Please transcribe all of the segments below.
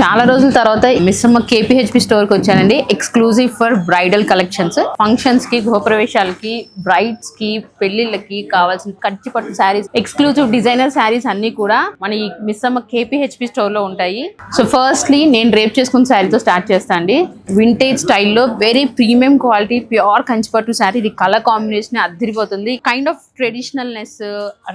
చాలా రోజుల తర్వాత మిశ్రమ కేపీహెచ్పి స్టోర్ కి వచ్చానండి. Exclusive for bridal collections, functions కి, గృహప్రవేశాలకి, బ్రైడ్స్ కి, పెళ్లిళ్ళకి కావాల్సిన కంచి పట్టు శారీస్, ఎక్స్క్లూజివ్ డిజైనర్ శారీస్ అన్ని కూడా మన ఈ మిశ్రమ కేపీహెచ్పి స్టోర్ లో ఉంటాయి. సో ఫస్ట్లీ నేను రేప్ చేసుకున్న శారీతో స్టార్ట్ చేస్తాను అండి. వింటేజ్ స్టైల్లో very premium quality pure Kanchi పట్టు శారీ. ఇది కలర్ కాంబినేషన్ అద్దరిపోతుంది. Kind of traditionalness,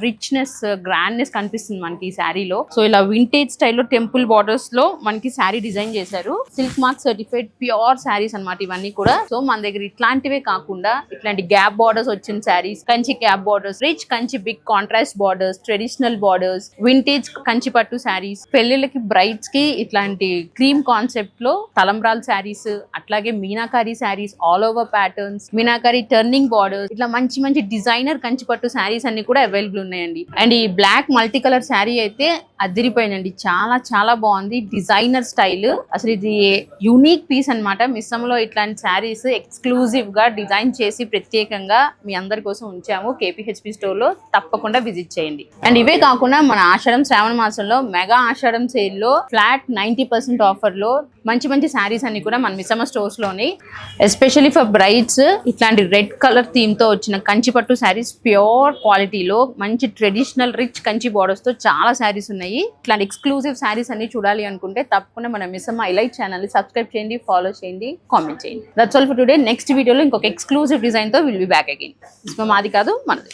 richness, grandness కనిపిస్తుంది మనకి ఈ శారీలో. సో ఇలా వింటేజ్ స్టైల్లో టెంపుల్ బార్డర్స్ లో మనకి శారీ డిజైన్ చేశారు. Silk mark certified pure saris అన్నమాట ఇవన్నీ కూడా. సో మన దగ్గర ఇట్లాంటివే కాకుండా ఇట్లాంటి గ్యాప్ బార్డర్స్ వచ్చిన saris, Kanchi gap borders, rich Kanchi big contrast borders, traditional borders, vintage Kanchi pattu saris, పెళ్లిళ్ళకి brides కి ఇట్లాంటి క్రీమ్ కాన్సెప్ట్ లో తలంబ్రాల్ శారీస్, అట్లాగే meenakari saris, all over patterns, meenakari turning borders, ఇట్లా మంచి మంచి డిజైనర్ కంచి పట్టు శారీస్ అన్ని కూడా అవైలబుల్ ఉన్నాయండి. అండ్ ఈ బ్లాక్ మల్టీ కలర్ శారీ అయితే అదిరిపోయిందండి. చాలా చాలా బాగుంది. డిజైనర్ స్టైల్, అసలు ఇది యూనిక్ పీస్ అన్నమాట. మిస్సంలో ఇట్లాంటి శారీస్ ఎక్స్క్లూజివ్ గా డిజైన్ చేసి ప్రత్యేకంగా మీ అందరి కోసం ఉంచాము. కేపీహెచ్పి స్టోర్ లో తప్పకుండా విజిట్ చేయండి. అండ్ ఇవే కాకుండా మన ఆషాఢం శ్రావణ మాసంలో మెగా ఆషాఢం సేల్ లో ఫ్లాట్ 90% ఆఫర్ లో మంచి మంచి శారీస్ అన్ని కూడా మన మిస్సమ్మ స్టోర్స్ లోని, ఎస్పెషల్లీ ఫర్ బ్రైడ్స్ ఇట్లాంటి రెడ్ కలర్ థీమ్ తో వచ్చిన కంచి పట్టు శారీస్ ప్యూర్ క్వాలిటీలో మంచి ట్రెడిషనల్ రిచ్ కంచి బార్డర్స్ తో చాలా శారీస్ ఉన్నాయి. ఇట్లాంటి ఎక్స్క్లూజివ్ శారీస్ అన్ని చూడాలి అనుకుంటే తప్పకుండా మన మిస్సమ్మ ఎలైట్ ఛానల్ ని సబ్స్క్రైబ్ చేయండి, ఫాలో చేయండి, కామెంట్ చేయండి. That's all for today. Next వీడియోలో ఇంకొక ఎక్స్క్లూజివ్ డిజైన్ తో విల్ బి బ్యాక్ అగైన్. మాది కాదు, మనది.